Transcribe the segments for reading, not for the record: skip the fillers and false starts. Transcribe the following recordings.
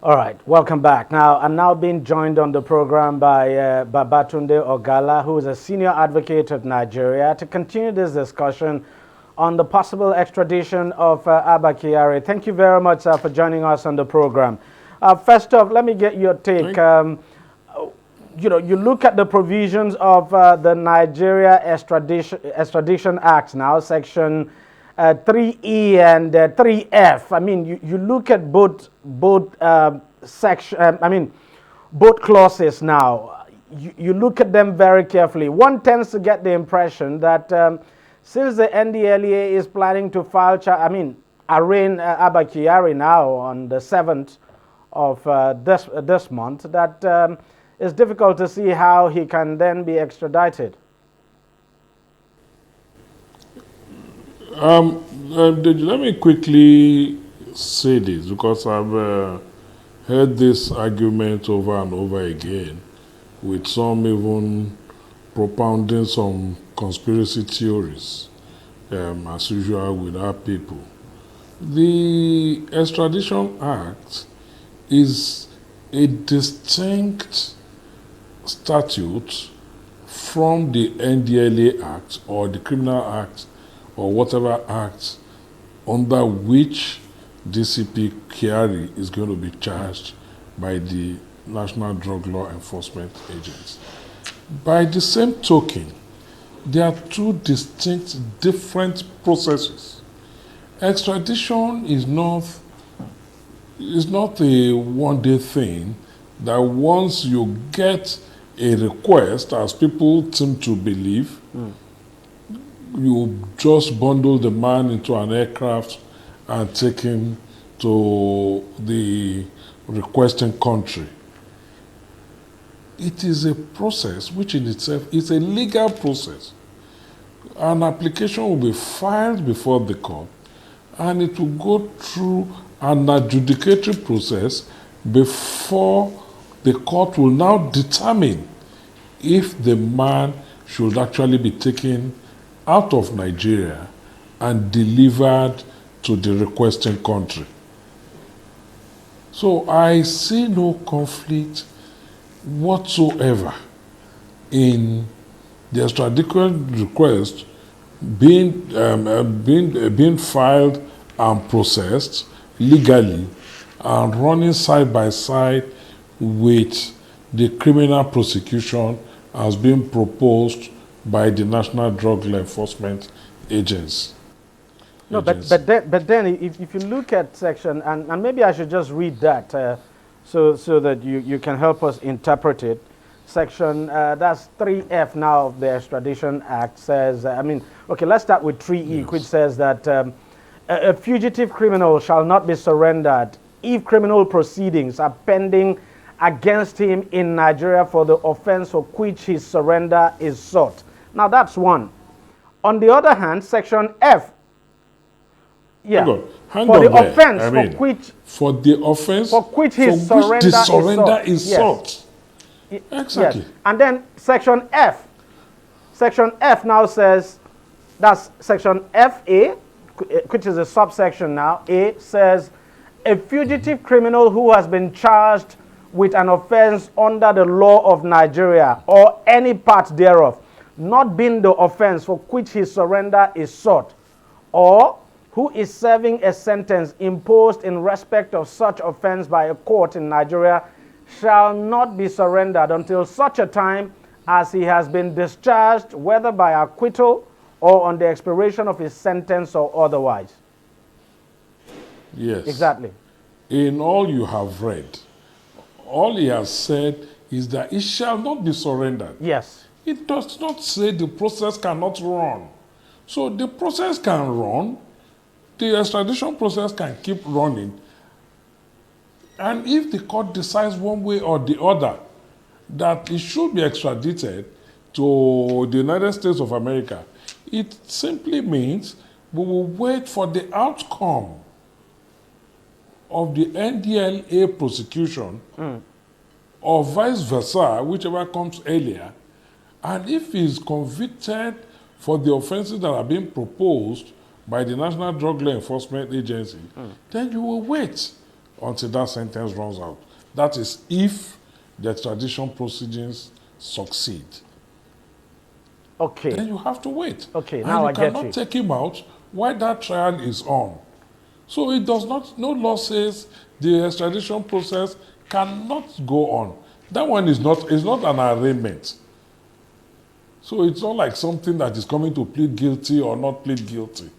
All right, welcome back. Now, I'm now being joined on the program by Babatunde Ogala, who is a senior advocate of Nigeria, to continue this discussion on the possible extradition of Abba Kyari. Thank you very much for joining us on the program. First off, let me get your take. You look at the provisions of the Nigeria Extradition Act now, Section 3E and 3F. I mean, you look at both both clauses now. You look at them very carefully. One tends to get the impression that since the NDLEA is planning to arraign Abba Kyari now on the 7th of this month, that it's difficult to see how he can then be extradited. Let me quickly say this, because I've heard this argument over and over again, with some even propounding some conspiracy theories, as usual with our people. The Extradition Act is a distinct statute from the NDLEA Act or the Criminal Act or whatever act under which DCP Kyari is going to be charged by the National Drug Law Enforcement Agency. By the same token, there are two distinct, different processes. Extradition is not a one-day thing that once you get a request, as people seem to believe, you just bundle the man into an aircraft and take him to the requesting country. It is a process which in itself is a legal process. An application will be filed before the court, and it will go through an adjudicatory process before the court will now determine if the man should actually be taken out of Nigeria and delivered to the requesting country. So I see no conflict whatsoever in the extradition request being filed and processed legally and running side by side with the criminal prosecution as being proposed by the National Drug Law Enforcement Agency. No, but then if you look at section, and maybe I should just read that so that you can help us interpret it. Section, that's 3F now of the Extradition Act says, let's start with 3E, yes, which says that a fugitive criminal shall not be surrendered if criminal proceedings are pending against him in Nigeria for the offense for which his surrender is sought. Now that's one. On the other hand, Section F, for the offense for which his surrender is sought. Exactly. Yes. And then Section F now says, that's Section FA, which is a subsection now. A says, a fugitive criminal who has been charged with an offense under the law of Nigeria or any part thereof, not being the offense for which his surrender is sought, or who is serving a sentence imposed in respect of such offense by a court in Nigeria, shall not be surrendered until such a time as he has been discharged, whether by acquittal or on the expiration of his sentence or otherwise. Yes. Exactly. In all you have read, all he has said is that it shall not be surrendered. Yes. It does not say the process cannot run. So the process can run, the extradition process can keep running, and if the court decides one way or the other that it should be extradited to the United States of America, it simply means we will wait for the outcome of the NDLEA prosecution or vice versa, whichever comes earlier. And if he is convicted for the offenses that are being proposed by the National Drug Law Enforcement Agency, then you will wait until that sentence runs out. That is if the extradition proceedings succeed. Okay. Then you have to wait. Okay, and now I get you. You cannot take him out while that trial is on. So it does not, no law says the extradition process cannot go on. That one is not an arraignment. So it's not like something that is coming to plead guilty or not plead guilty.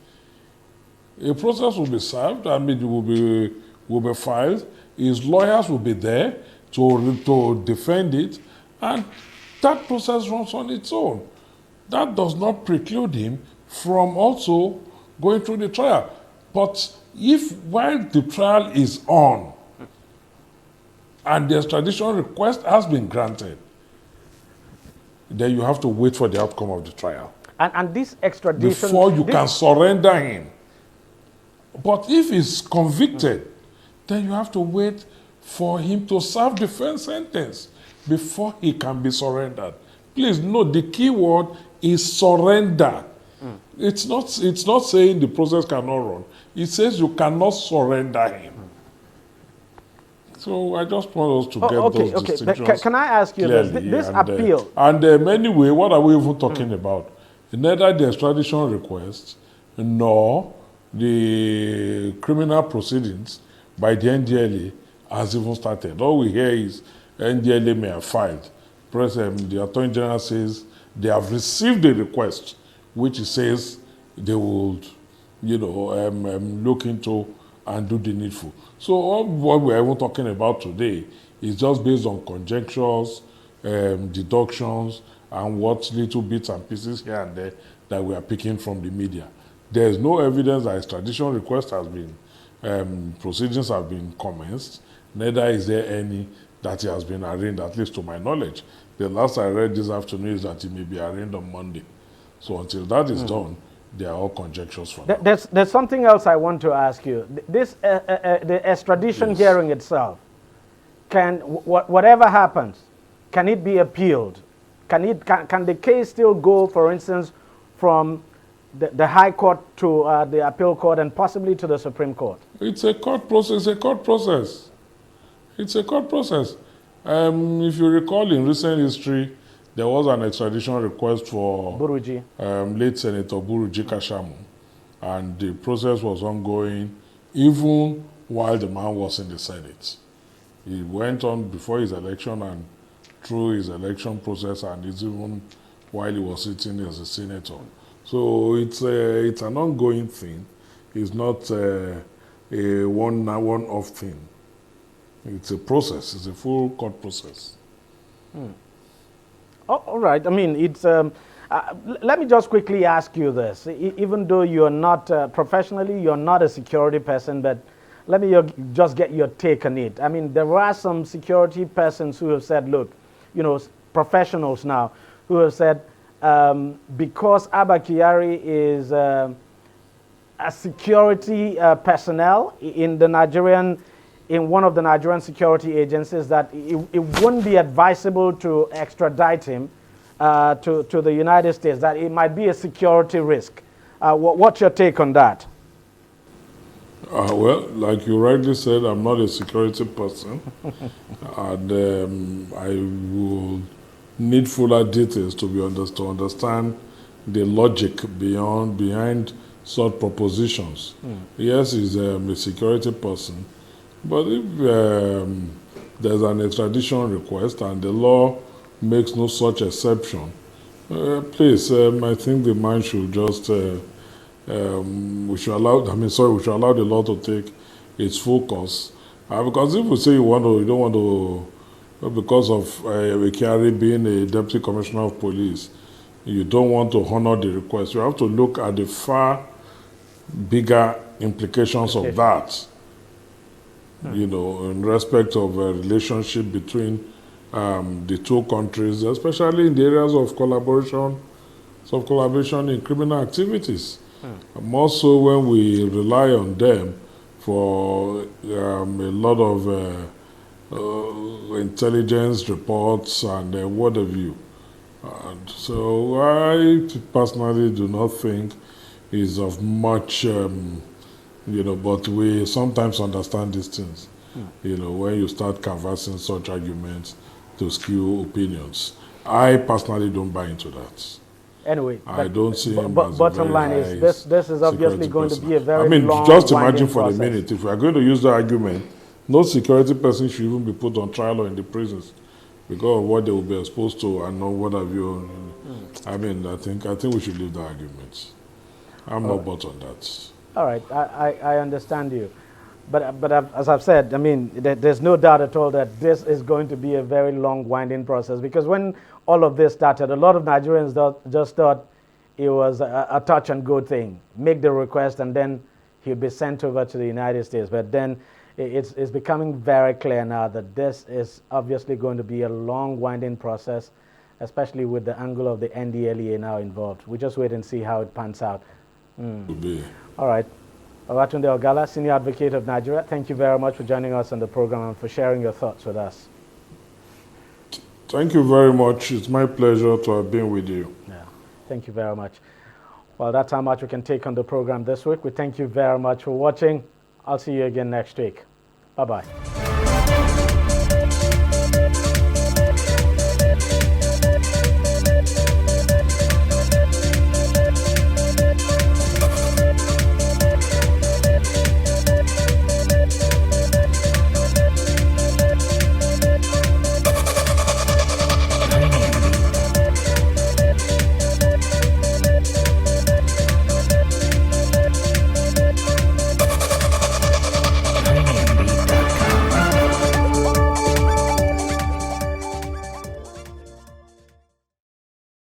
A process will be served, I mean, it will be filed. His lawyers will be there to defend it, and that process runs on its own. That does not preclude him from also going through the trial. But if while the trial is on and the extradition request has been granted, then you have to wait for the outcome of the trial. And this extradition... Before you can surrender him. But if he's convicted, then you have to wait for him to serve the first sentence before he can be surrendered. Please note, the key word is surrender. It's not saying the process cannot run. It says you cannot surrender him. So I just want us to get those distinctions. Can I ask you this appeal? Anyway, what are we even talking about? Neither the extradition request nor the criminal proceedings by the NDLA has even started. All we hear is NDLA may have filed. The Attorney General says they have received a request, which says they would, look into and do the needful. So all what we're even talking about today is just based on conjectures, deductions, and what little bits and pieces here and there that we are picking from the media. There is no evidence that extradition request has been, proceedings have been commenced. Neither is there any that he has been arraigned, at least to my knowledge. The last I read this afternoon is that he may be arraigned on Monday. So until that is done, they are all conjectures for now. There's something else I want to ask you. The extradition hearing itself, whatever happens, can it be appealed? Can the case still go, for instance, from the High Court to the Appeal Court and possibly to the Supreme Court? It's a court process. It's a court process. If you recall, in recent history, there was an extradition request for Buruji. Late Senator Buruji Kashamu, and the process was ongoing even while the man was in the Senate. He went on before his election and through his election process, and it's even while he was sitting as a senator. So it's an ongoing thing. It's not a one-off thing. It's a process. It's a full court process. Oh, all right. I mean, it's. Let me just quickly ask you this. Even though you're not professionally, you're not a security person, but let me just get your take on it. I mean, there are some security persons who have said, look, professionals now, who have said, because Abba Kyari is a security personnel in one of the Nigerian security agencies, that it wouldn't be advisable to extradite him to the United States, that it might be a security risk. What's your take on that? Well, like you rightly said, I'm not a security person, and I will need fuller details to understand the logic behind such propositions. Yes, he's a security person, but if there's an extradition request and the law makes no such exception, please, I think the man should just we should allow the law to take its full course. Because if we say you don't want to, because of Kyari being a deputy commissioner of police, you don't want to honor the request. You have to look at the far bigger implications of that. In respect of a relationship between the two countries, especially in the areas of collaboration in criminal activities. More so when we rely on them for a lot of intelligence reports and what have you. So I personally do not think is of much, but we sometimes understand these things. you know, when you start canvassing such arguments to skew opinions. I personally don't buy into that. Anyway, I don't see him as bottom line is this is obviously going to be a very long, just imagine for process. the minute, if we are going to use the argument, no security person should even be put on trial or in the prisons because of what they will be exposed to and not what have you. I mean, I think we should leave the arguments. I'm not bought on that. All right, I understand you. But as I've said, I mean, there's no doubt at all that this is going to be a very long, winding process because when all of this started, a lot of Nigerians just thought it was a touch and go thing. Make the request and then he'll be sent over to the United States. But then it's becoming very clear now that this is obviously going to be a long, winding process, especially with the angle of the NDLEA now involved. We just wait and see how it pans out. All right. Olatunde Ogala, Senior Advocate of Nigeria, thank you very much for joining us on the program and for sharing your thoughts with us. Thank you very much. It's my pleasure to have been with you. Yeah, thank you very much. Well, that's how much we can take on the program this week. We thank you very much for watching. I'll see you again next week. Bye-bye.